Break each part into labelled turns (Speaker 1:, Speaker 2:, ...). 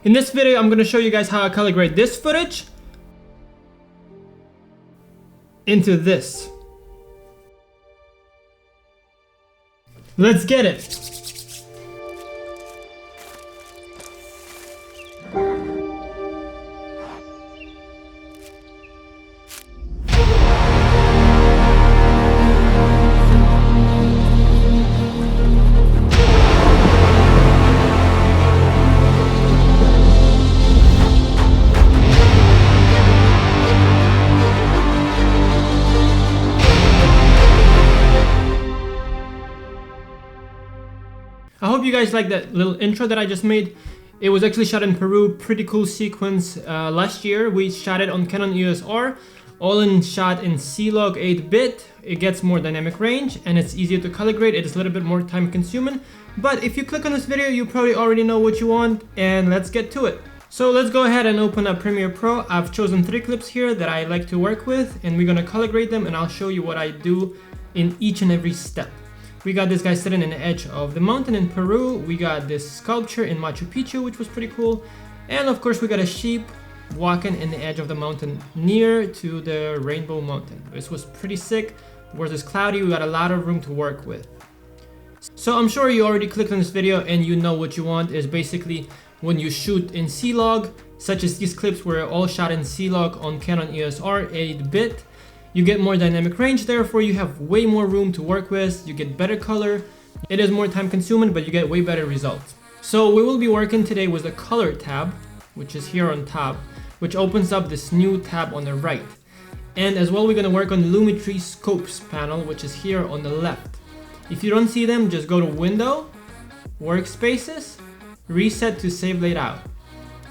Speaker 1: In this video, I'm going to show you guys how I color grade this footage into this. Let's get it. I hope you guys like that little intro that I just made. It was actually shot in Peru, pretty cool sequence. Last year we shot it on Canon EOS R, all shot in C-Log 8-bit. It gets more dynamic range and it's easier to color grade. It is a little bit more time consuming, but if you click on this video, you probably already know what you want, and let's get to it. So let's go ahead and open up Premiere Pro. I've chosen 3 clips here that I like to work with, and we're gonna color grade them, and I'll show you what I do in each and every step. We got this guy sitting in the edge of the mountain in Peru. We got this sculpture in Machu Picchu, which was pretty cool. And of course, we got a sheep walking in the edge of the mountain near to the Rainbow Mountain. This was pretty sick. The weather is cloudy. We got a lot of room to work with. So I'm sure you already clicked on this video and you know what you want is basically when you shoot in C-Log, such as these clips were all shot in C-Log on Canon EOS R 8-bit. You get more dynamic range, therefore you have way more room to work with, you get better color. It is more time consuming, but you get way better results. So we will be working today with the color tab, which is here on top, which opens up this new tab on the right. And as well, we're gonna work on Lumetri Scopes panel, which is here on the left. If you don't see them, just go to Window, Workspaces, Reset to save layout.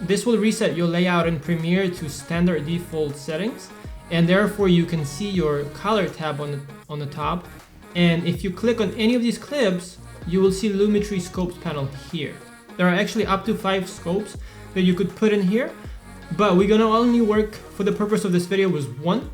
Speaker 1: This will reset your layout in Premiere to standard default settings. And therefore you can see your color tab on the top, and if you click on any of these clips, you will see Lumetri Scopes panel here. There are actually up to 5 scopes that you could put in here, but we're gonna only work for the purpose of this video with 1.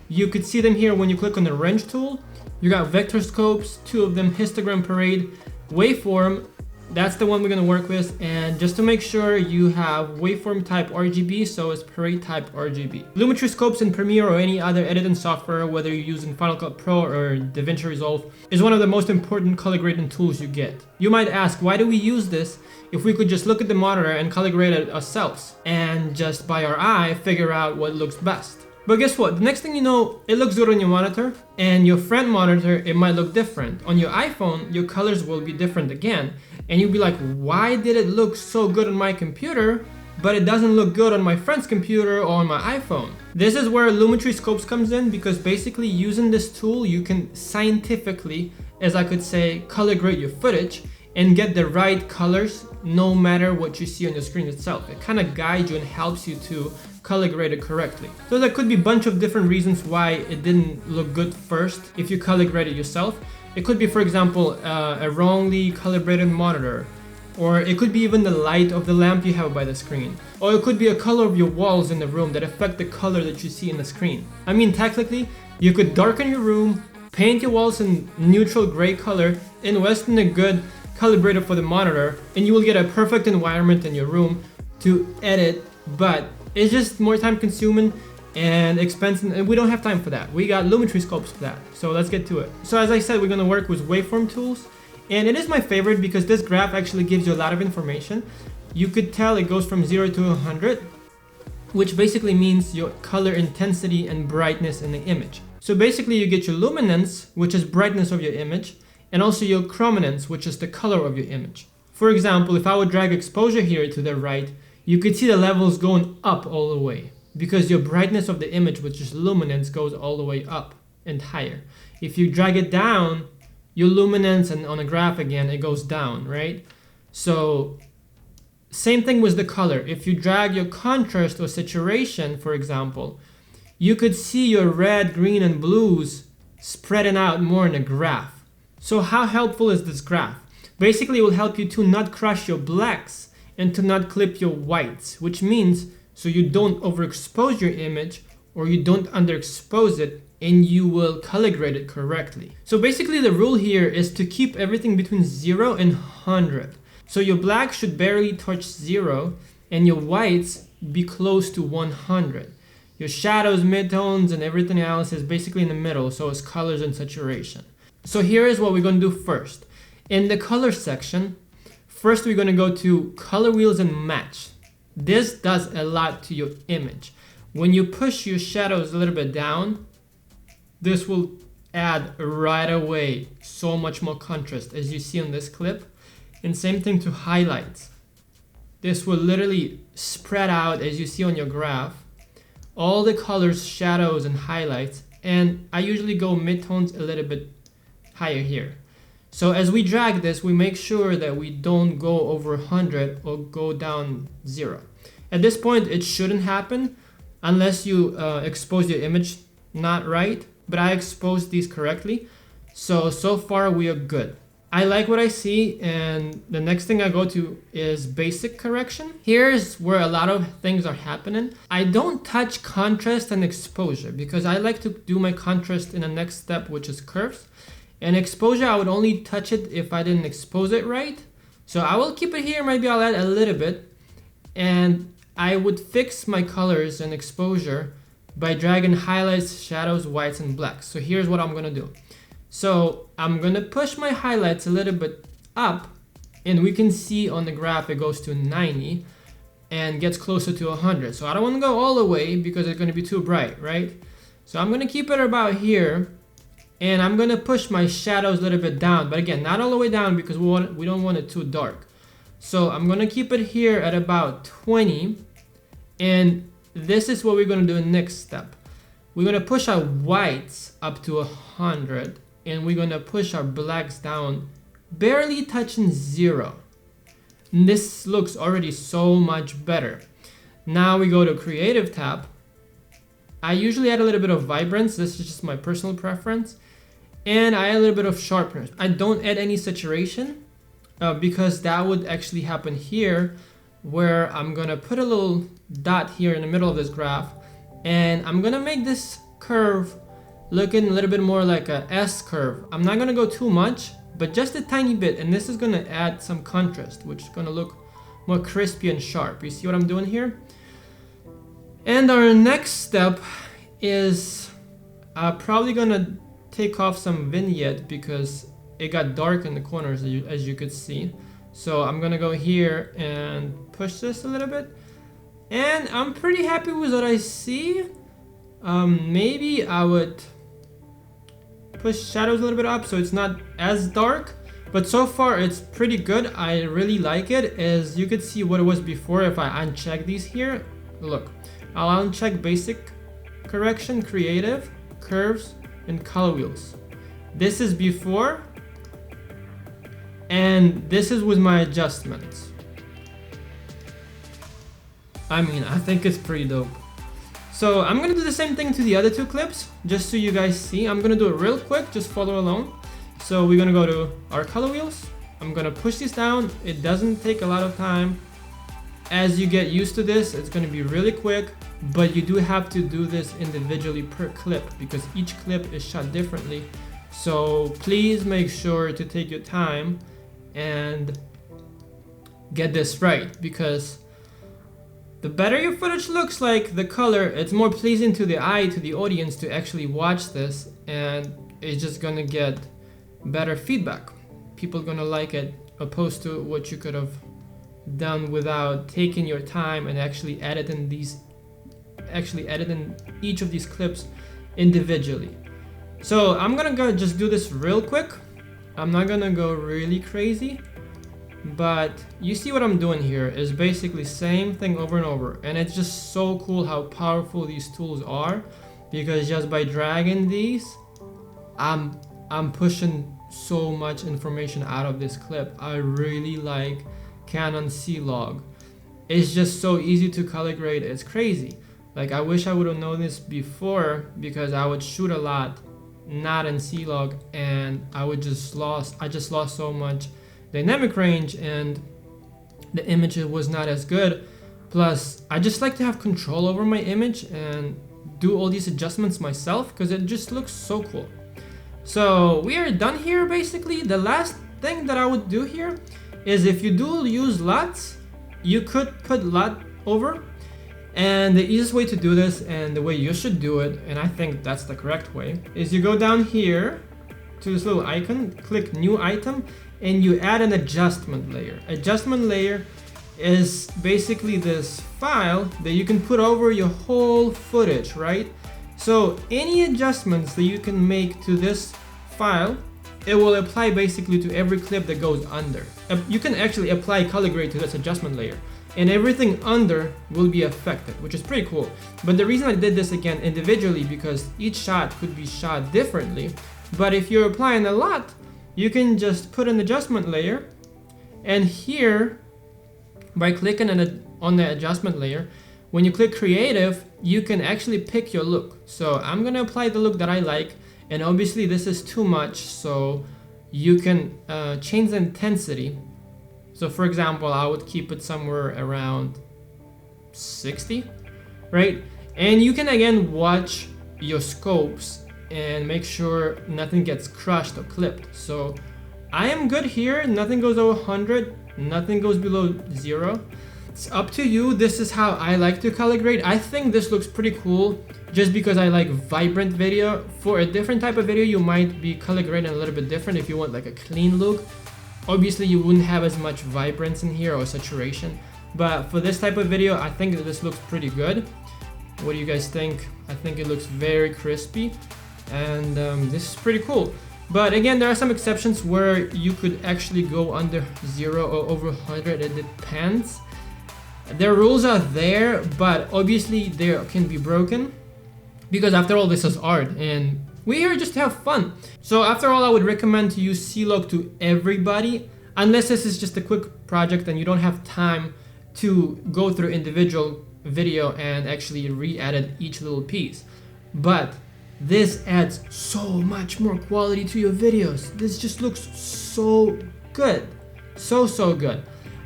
Speaker 1: You could see them here when you click on the wrench tool. You got vector scopes, 2 of them, histogram parade, waveform. That's the one we're gonna work with, and just to make sure you have waveform type RGB, so it's parade type RGB. Lumetri Scopes in Premiere or any other editing software, whether you're using Final Cut Pro or DaVinci Resolve, is one of the most important color grading tools you get. You might ask, why do we use this if we could just look at the monitor and color grade it ourselves and just by our eye figure out what looks best? But guess what? The next thing you know, it looks good on your monitor, and your friend monitor, it might look different. On your iPhone, your colors will be different again, and you'll be like, why did it look so good on my computer, but it doesn't look good on my friend's computer or on my iPhone? This is where Lumetri Scopes comes in, because basically using this tool, you can scientifically, as I could say, color grade your footage and get the right colors no matter what you see on the screen itself. It kind of guides you and helps you to color grade it correctly. So there could be a bunch of different reasons why it didn't look good first if you color grade it yourself. It could be, for example, a wrongly calibrated monitor, or it could be even the light of the lamp you have by the screen, or it could be a color of your walls in the room that affect the color that you see in the screen. I mean, technically, you could darken your room, paint your walls in neutral gray color, invest in a good calibrator for the monitor, and you will get a perfect environment in your room to edit, but it's just more time consuming and expensive, and we don't have time for that. We got Lumetri Scopes for that, so let's get to it. So as I said, we're gonna work with Waveform Tools, and it is my favorite because this graph actually gives you a lot of information. You could tell it goes from 0 to 100, which basically means your color intensity and brightness in the image. So basically you get your luminance, which is brightness of your image, and also your chrominance, which is the color of your image. For example, if I would drag exposure here to the right, you could see the levels going up all the way, because your brightness of the image, which is luminance, goes all the way up and higher. If you drag it down, your luminance, and on a graph again, it goes down, right? So same thing with the color. If you drag your contrast or saturation, for example, you could see your red, green, and blues spreading out more in a graph. So how helpful is this graph? Basically, it will help you to not crush your blacks and to not clip your whites, which means so you don't overexpose your image or you don't underexpose it, and you will color grade it correctly. So basically the rule here is to keep everything between 0 and 100. So your black should barely touch 0 and your whites be close to 100. Your shadows, midtones, and everything else is basically in the middle, so it's colors and saturation. So here is what we're going to do first. In the color section, first we're going to go to color wheels and match. This does a lot to your image. When you push your shadows a little bit down, this will add right away so much more contrast, as you see on this clip. And same thing to highlights. This will literally spread out, as you see on your graph, all the colors, shadows, and highlights. And I usually go midtones a little bit higher here. So as we drag this, we make sure that we don't go over 100 or go down 0. At this point, it shouldn't happen unless you expose your image not right, but I exposed these correctly. So far we are good. I like what I see, and the next thing I go to is basic correction. Here's where a lot of things are happening. I don't touch contrast and exposure because I like to do my contrast in the next step, which is curves. And exposure, I would only touch it if I didn't expose it right. So I will keep it here, maybe I'll add a little bit. And I would fix my colors and exposure by dragging highlights, shadows, whites, and blacks. So here's what I'm gonna do. So I'm gonna push my highlights a little bit up, and we can see on the graph it goes to 90 and gets closer to 100. So I don't wanna go all the way because it's gonna be too bright, right? So I'm gonna keep it about here, and I'm gonna push my shadows a little bit down, but again, not all the way down because we don't want it too dark. So I'm gonna keep it here at about 20, and this is what we're gonna do in the next step. We're gonna push our whites up to 100, and we're gonna push our blacks down, barely touching 0. And this looks already so much better. Now we go to Creative tab. I usually add a little bit of vibrance, this is just my personal preference, and I add a little bit of sharpness. I don't add any saturation because that would actually happen here, where I'm gonna put a little dot here in the middle of this graph, and I'm gonna make this curve looking a little bit more like a S curve. I'm not gonna go too much, but just a tiny bit, and this is gonna add some contrast, which is gonna look more crispy and sharp. You see what I'm doing here? And our next step is probably gonna take off some vignette because it got dark in the corners, as you could see. So I'm gonna go here and push this a little bit, and I'm pretty happy with what I see. Maybe I would push shadows a little bit up so it's not as dark, but so far it's pretty good. I really like it. As you could see what it was before, if I uncheck these here, look, I'll uncheck basic correction, creative, curves, and color wheels. This is before, and this is with my adjustments. I mean, I think it's pretty dope. So I'm gonna do the same thing to the other two clips, just so you guys see. I'm gonna do it real quick, just follow along. So we're gonna go to our color wheels. I'm gonna push these down. It doesn't take a lot of time. As you get used to this, it's gonna be really quick, but you do have to do this individually per clip because each clip is shot differently. So please make sure to take your time and get this right, because the better your footage looks like, the color, it's more pleasing to the eye, to the audience to actually watch this, and it's just gonna get better feedback. People gonna like it, opposed to what you could have done without taking your time and actually editing each of these clips individually. So I'm gonna go just do this real quick. I'm not gonna go really crazy, but you see what I'm doing here is basically same thing over and over, and it's just so cool how powerful these tools are, because just by dragging these, I'm pushing so much information out of this clip. I really like Canon C-Log. It's just so easy to color grade, it's crazy. Like, I wish I would have known this before, because I would shoot a lot not in C-Log, and I just lost so much dynamic range, and the image was not as good. Plus, I just like to have control over my image and do all these adjustments myself, because it just looks so cool. So we are done here. Basically, the last thing that I would do here is, if you do use LUTs, you could put LUT over, and the easiest way to do this, and the way you should do it, and I think that's the correct way, is you go down here to this little icon, click new item, and you add an adjustment layer. Adjustment layer is basically this file that you can put over your whole footage, right? So any adjustments that you can make to this file, it will apply basically to every clip that goes under. You can actually apply color grade to this adjustment layer, and everything under will be affected, which is pretty cool. But the reason I did this again individually, because each shot could be shot differently. But if you're applying a lot, you can just put an adjustment layer, and here, by clicking on the adjustment layer, when you click creative, you can actually pick your look. So I'm gonna apply the look that I like, and obviously this is too much, so you can change the intensity. So for example, I would keep it somewhere around 60, right? And you can again watch your scopes and make sure nothing gets crushed or clipped. So I am good here, nothing goes over 100, nothing goes below 0. It's up to you. This is how I like to color grade. I think this looks pretty cool just because I like vibrant video. For a different type of video, you might be color grading a little bit different if you want like a clean look. Obviously you wouldn't have as much vibrance in here or saturation, but for this type of video, I think that this looks pretty good. What do you guys think? I think it looks very crispy, and this is pretty cool. But again, there are some exceptions where you could actually go under 0 or over 100. It depends. Their rules are there, but obviously they can be broken, because after all, this is art and we're here just to have fun. So after all, I would recommend to use C-Log to everybody, unless this is just a quick project and you don't have time to go through individual video and actually re-edit each little piece. But this adds so much more quality to your videos. This just looks so good. So good.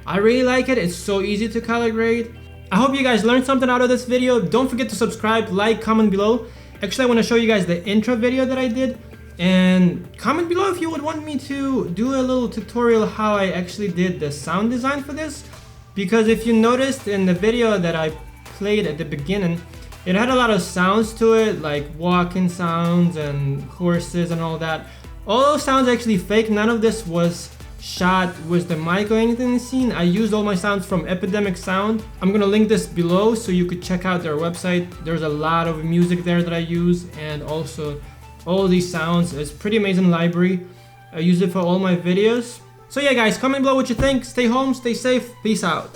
Speaker 1: I really like it. It's so easy to color grade. I hope you guys learned something out of this video. Don't forget to subscribe, like, comment below. Actually, I want to show you guys the intro video that I did. And comment below if you would want me to do a little tutorial how I actually did the sound design for this. Because if you noticed in the video that I played at the beginning, it had a lot of sounds to it, like walking sounds and horses and all that. All those sounds actually fake. None of this was shot with the mic or anything in the scene. I used all my sounds from Epidemic Sound. I'm gonna link this below so you could check out their website. There's a lot of music there that I use, and also all these sounds. It's pretty amazing library. I use it for all my videos. So yeah guys, comment below what you think. Stay home, stay safe, peace out.